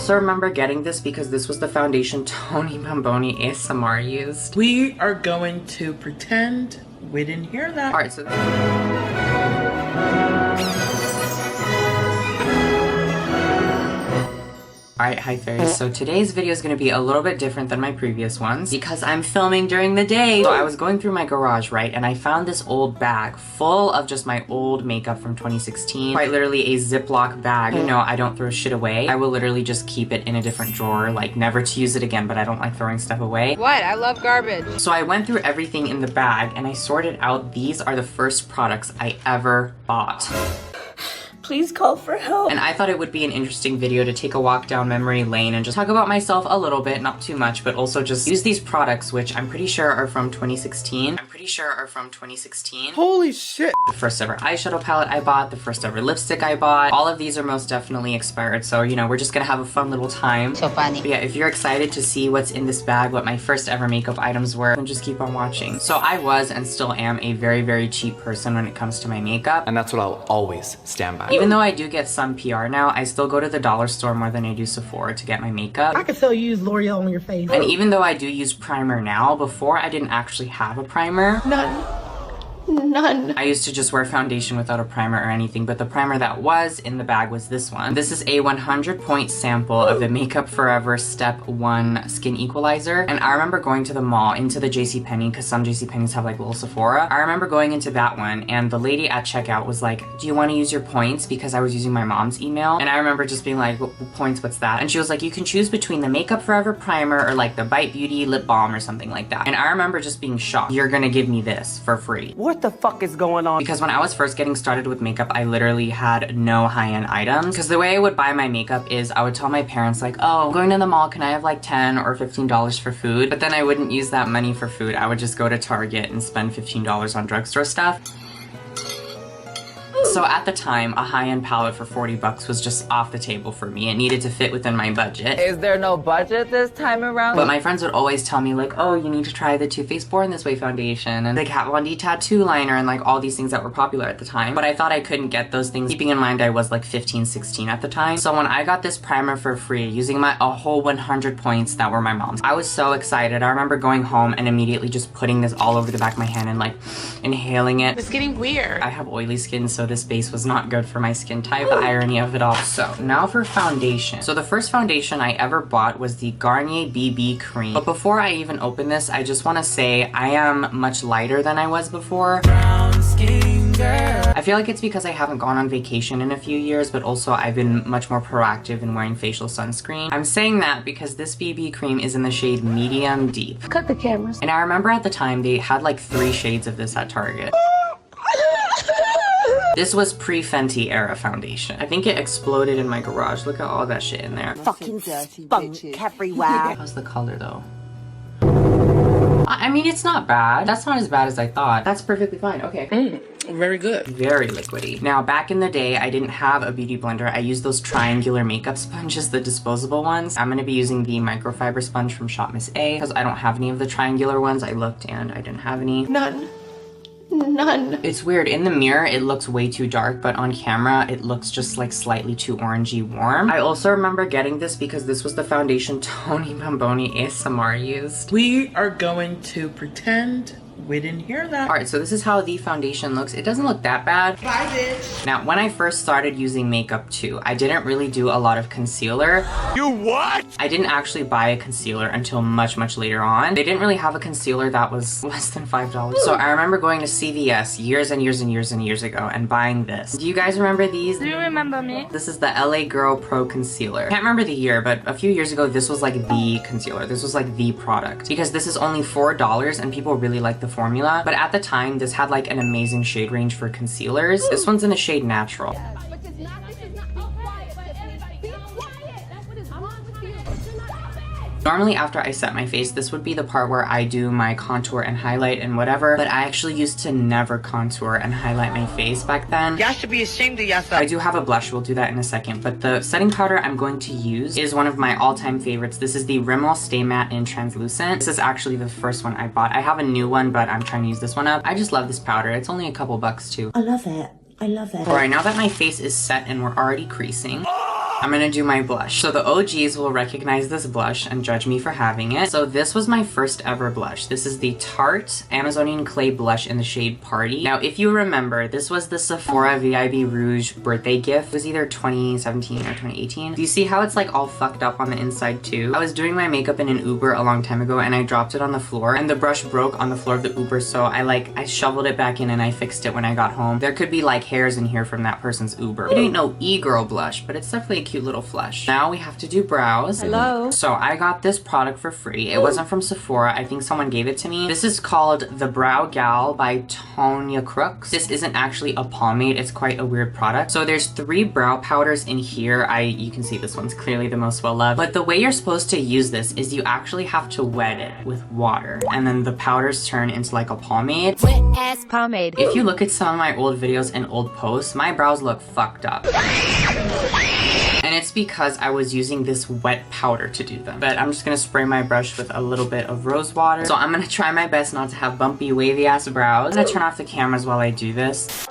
also remember getting this because this was the foundation Tony Bomboni ASMR used. We are going to pretend we didn't hear that. Alright, so Alright, hi fairies. So today's video is going to be a little bit different than my previous ones because I'm filming during the day. So I was going through my garage, right, and I found this old bag full of just my old makeup from 2016. Quite literally a Ziploc bag. You know, I don't throw shit away. I will literally just keep it in a different drawer, like never to use it again, but I don't like throwing stuff away. What? I love garbage. So I went through everything in the bag and I sorted out these are the first products I ever bought. Please call for help. And I thought it would be an interesting video to take a walk down memory lane and just talk about myself a little bit, not too much, but also just use these products, which I'm pretty sure are from 2016. Holy shit. The first ever eyeshadow palette I bought, the first ever lipstick I bought. All of these are most definitely expired, so you know, we're just gonna have a fun little time. So funny. But yeah, if you're excited to see what's in this bag, what my first ever makeup items were, then just keep on watching. So I was and still am a very, very cheap person when it comes to my makeup. And that's what I'll always stand by. Even though I do get some PR now, I still go to the dollar store more than I do Sephora to get my makeup. I can tell you use L'Oreal on your face. And even though I do use primer now, before I didn't actually have a primer. None. I used to just wear foundation without a primer or anything, but the primer that was in the bag was this one. This is a 100-point sample of the Makeup Forever Step 1 Skin Equalizer. And I remember going to the mall, into the JCPenney, because some JCPenneys have like little Sephora. I remember going into that one, and the lady at checkout was like, do you want to use your points? Because I was using my mom's email. And I remember just being like, points, what's that? And she was like, you can choose between the Makeup Forever primer or like the Bite Beauty lip balm or something like that. And I remember just being shocked. You're gonna give me this for free. What the fuck is going on? Because when I was first getting started with makeup, I literally had no high-end items. Because the way I would buy my makeup is I would tell my parents like, oh, I'm going to the mall, can I have like $10 or $15 for food? But then I wouldn't use that money for food. I would just go to Target and spend $15 on drugstore stuff. So at the time, a high-end palette for 40 bucks was just off the table for me. It needed to fit within my budget. Is there no budget this time around? But my friends would always tell me like, oh, you need to try the Too Faced Born This Way foundation and the Kat Von D tattoo liner and like all these things that were popular at the time. But I thought I couldn't get those things, keeping in mind I was like 15, 16 at the time. So when I got this primer for free, using a whole 100 points that were my mom's, I was so excited. I remember going home and immediately just putting this all over the back of my hand and like inhaling it. It's getting weird. I have oily skin, so this base was not good for my skin type. The irony of it all. So now for foundation. So the first foundation I ever bought was the Garnier BB Cream. But before I even open this, I just want to say I am much lighter than I was before. Brown skin girl. I feel like it's because I haven't gone on vacation in a few years, but also I've been much more proactive in wearing facial sunscreen. I'm saying that because this BB cream is in the shade medium deep. Cut the cameras. And I remember at the time they had like 3 shades of this at Target. This was pre-Fenty era foundation. I think it exploded in my garage. Look at all that shit in there. Fucking spunk everywhere. How's the color though? I mean, it's not bad. That's not as bad as I thought. That's perfectly fine. Okay. Very good. Very liquidy. Now, back in the day, I didn't have a beauty blender. I used those triangular makeup sponges, the disposable ones. I'm gonna be using the microfiber sponge from Shop Miss A because I don't have any of the triangular ones. I looked and I didn't have any. None. It's weird. In the mirror, it looks way too dark, but on camera, it looks just like slightly too orangey warm. I also remember getting this because this was the foundation Tony Bomboni ASMR used. We are going to pretend we didn't hear that. Alright, so this is how the foundation looks. It doesn't look that bad. Bye, bitch. Now, when I first started using makeup too, I didn't really do a lot of concealer. You what? I didn't actually buy a concealer until much, much later on. They didn't really have a concealer that was less than $5. So I remember going to CVS years and years and years and years ago and buying this. Do you guys remember these? Do you remember me? This is the LA Girl Pro Concealer. Can't remember the year, but a few years ago, this was like the concealer. This was like the product because this is only $4 and people really like the formula. But at the time, this had like an amazing shade range for concealers. This one's in the shade Natural. Normally after I set my face, this would be the part where I do my contour and highlight and whatever, but I actually used to never contour and highlight my face back then. Y'all should be ashamed of yourself. I do have a blush, we'll do that in a second, but the setting powder I'm going to use is one of my all-time favorites. This is the Rimmel Stay Matte in Translucent. This is actually the first one I bought. I have a new one, but I'm trying to use this one up. I just love this powder. It's only a couple bucks too. I love it. I love it. Alright, now that my face is set and we're already creasing, I'm gonna do my blush. So the OGs will recognize this blush and judge me for having it. So this was my first ever blush. This is the Tarte Amazonian Clay Blush in the shade Party. Now, if you remember, this was the Sephora VIB Rouge birthday gift. It was either 2017 or 2018. Do you see how it's like all fucked up on the inside too? I was doing my makeup in an Uber a long time ago and I dropped it on the floor and the brush broke on the floor of the Uber, so I shoveled it back in and I fixed it when I got home. There could be like hairs in here from that person's Uber. It ain't no e-girl blush, but it's definitely a cute little flush. Now we have to do brows. Hello. So I got this product for free. It wasn't from Sephora. I think someone gave it to me. This is called The Brow Gal by Tonya Crooks. This isn't actually a pomade. It's quite a weird product. So there's 3 brow powders in here. You can see this one's clearly the most well-loved. But the way you're supposed to use this is you actually have to wet it with water. And then the powders turn into like a pomade. Wet ass pomade. If you look at some of my old videos and old posts, my brows look fucked up. And it's because I was using this wet powder to do them. But I'm just gonna spray my brush with a little bit of rose water. So I'm gonna try my best not to have bumpy, wavy ass brows. I'm gonna turn off the cameras while I do this.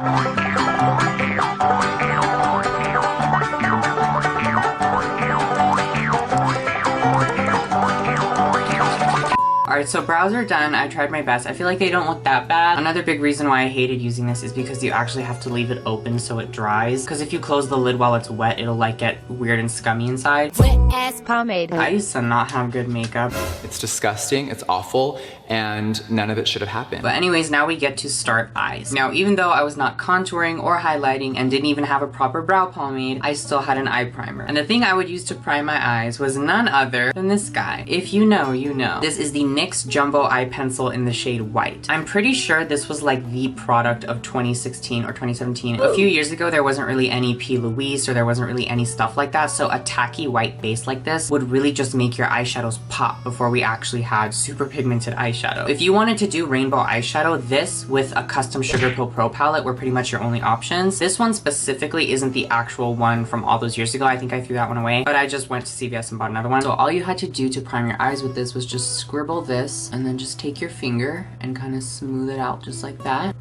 Alright, so brows are done. I tried my best. I feel like they don't look that bad. Another big reason why I hated using this is because you actually have to leave it open so it dries. Because if you close the lid while it's wet, it'll like get weird and scummy inside. Wet ass pomade. I used to not have good makeup. It's disgusting, it's awful, and none of it should have happened. But anyways, now we get to start eyes. Now, even though I was not contouring or highlighting and didn't even have a proper brow pomade, I still had an eye primer. And the thing I would use to prime my eyes was none other than this guy. If you know, you know. This is the NYX Jumbo Eye Pencil in the shade White. I'm pretty sure this was like the product of 2016 or 2017. A few years ago, there wasn't really any P. Louise or there wasn't really any stuff like that. So a tacky white base like this would really just make your eyeshadows pop before we actually had super pigmented eyeshadow. If you wanted to do rainbow eyeshadow, this with a custom Sugar Pill Pro palette were pretty much your only options. This one specifically isn't the actual one from all those years ago. I think I threw that one away, but I just went to CVS and bought another one. So all you had to do to prime your eyes with this was just scribble this and then just take your finger and kind of smooth it out just like that.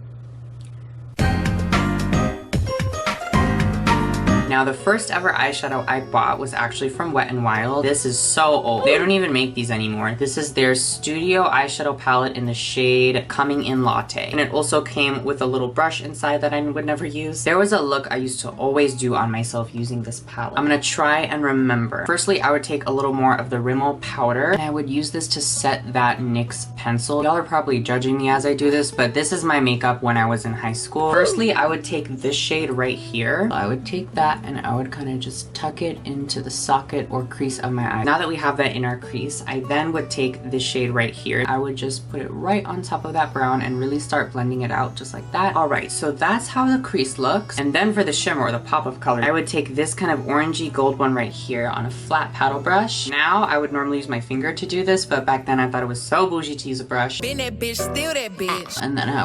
Now, the first ever eyeshadow I bought was actually from Wet n Wild. This is so old. They don't even make these anymore. This is their Studio eyeshadow palette in the shade Coming In Latte. And it also came with a little brush inside that I would never use. There was a look I used to always do on myself using this palette. I'm gonna try and remember. Firstly, I would take a little more of the Rimmel powder and I would use this to set that NYX pencil. Y'all are probably judging me as I do this, but this is my makeup when I was in high school. Firstly, I would take this shade right here. I would take that and I would kind of just tuck it into the socket or crease of my eye. Now that we have that in our crease, I then would take this shade right here. I would just put it right on top of that brown and really start blending it out just like that. All right, so that's how the crease looks. And then for the shimmer or the pop of color, I would take this kind of orangey gold one right here on a flat paddle brush. Now I would normally use my finger to do this, but back then I thought it was so bougie to use a brush. Been that bitch, still that bitch. And then I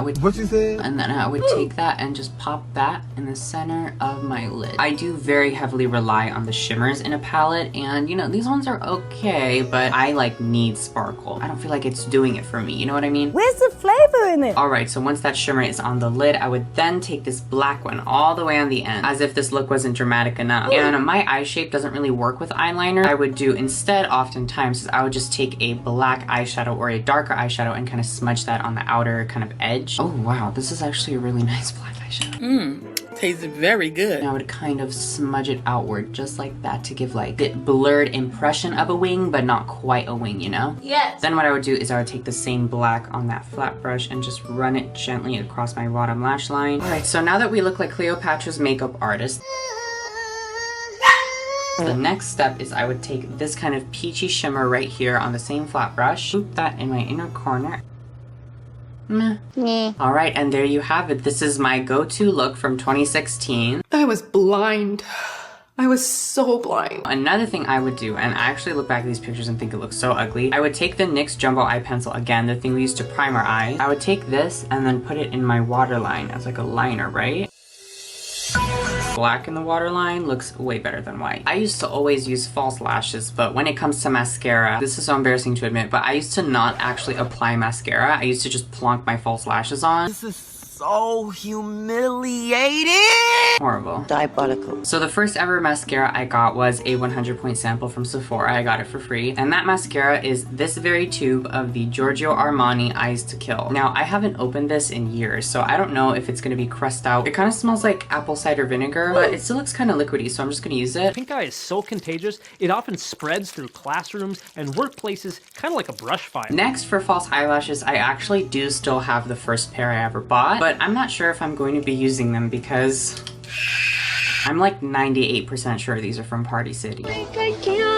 would take that and just pop that in the center of my lid. I do very heavily rely on the shimmers in a palette, and you know, these ones are okay, but I like need sparkle. I don't feel like it's doing it for me, you know what I mean? Where's the flavor in it? Alright, so once that shimmer is on the lid, I would then take this black one all the way on the end, as if this look wasn't dramatic enough. And my eye shape doesn't really work with eyeliner. I would do instead, oftentimes, is I would just take a black eyeshadow or a darker eyeshadow and kind of smudge that on the outer kind of edge. Oh wow, this is actually a really nice black eyeshadow. Tasted very good. And I would kind of smudge it outward just like that to give like a blurred impression of a wing, but not quite a wing, you know? Yes. Then what I would do is I would take the same black on that flat brush and just run it gently across my bottom lash line. All right, so now that we look like Cleopatra's makeup artist, the next step is I would take this kind of peachy shimmer right here on the same flat brush, swoop that in my inner corner. Alright, and there you have it. This is my go-to look from 2016. I was blind. I was so blind. Another thing I would do, and I actually look back at these pictures and think it looks so ugly, I would take the NYX Jumbo Eye Pencil, again, the thing we used to prime our eyes. I would take this and then put it in my waterline as like a liner, right? Black in the waterline looks way better than white. I used to always use false lashes, but when it comes to mascara, this is so embarrassing to admit, but I used to not actually apply mascara. I used to just plonk my false lashes on. This is so humiliated. Horrible. Diabolical. So the first ever mascara I got was a 100-point sample from Sephora. I got it for free. And that mascara is this very tube of the Giorgio Armani Eyes to Kill. Now, I haven't opened this in years, so I don't know if it's gonna be crushed out. It kind of smells like apple cider vinegar, but it still looks kind of liquidy, so I'm just gonna use it. Pink eye is so contagious, it often spreads through classrooms and workplaces, kind of like a brush fire. Next, for false eyelashes, I actually do still have the first pair I ever bought, but I'm not sure if I'm going to be using them because I'm like 98% sure these are from Party City. I can't.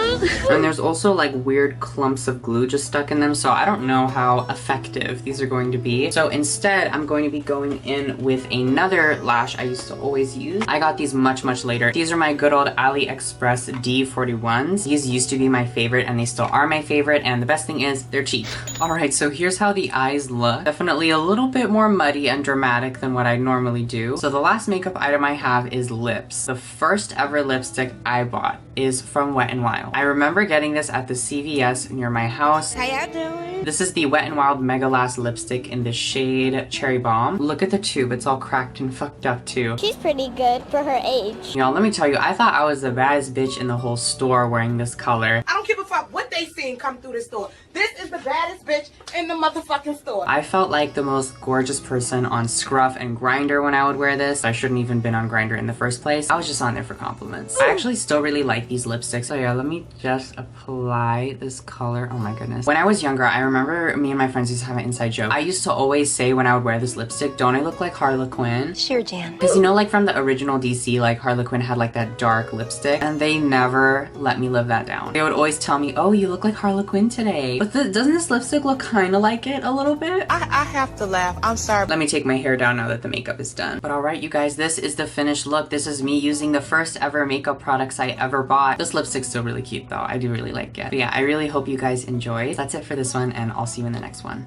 And there's also like weird clumps of glue just stuck in them, so I don't know how effective these are going to be. So instead, I'm going to be going in with another lash I used to always use. I got these much later. These are my good old AliExpress D41s. These used to be my favorite and they still are my favorite, and the best thing is they're cheap. Alright, so here's how the eyes look. Definitely a little bit more muddy and dramatic than what I normally do. So the last makeup item I have is lips. The first ever lipstick I bought is from Wet n Wild. I remember getting this at the CVS near my house. How y'all doing? This is the Wet n Wild Mega Last lipstick in the shade Cherry Bomb. Look at the tube, it's all cracked and fucked up too. She's pretty good for her age. Y'all, let me tell you, I thought I was the baddest bitch in the whole store wearing this color. I don't give a fuck what they seen come through the store. This is the baddest bitch in the motherfucking store. I felt like the most gorgeous person on Scruff and Grindr when I would wear this. I shouldn't even been on Grindr in the first place. I was just on there for compliments. I actually still really like these lipsticks. So yeah, let me just apply this color. Oh my goodness. When I was younger, I remember me and my friends used to have an inside joke. I used to always say when I would wear this lipstick, don't I look like Harlequin? Sure, Jan. Because you know, like from the original DC, like Harlequin had like that dark lipstick, and they never let me live that down. They would always tell me, oh, you look like Harlequin today. But doesn't this lipstick look kind of like it a little bit? I have to laugh. I'm sorry. Let me take my hair down now that the makeup is done. But alright, you guys, this is the finished look. This is me using the first ever makeup products I ever bought. This lipstick's still really cute though. I do really like it. But yeah, I really hope you guys enjoyed. That's it for this one, and I'll see you in the next one.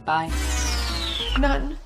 Bye. None.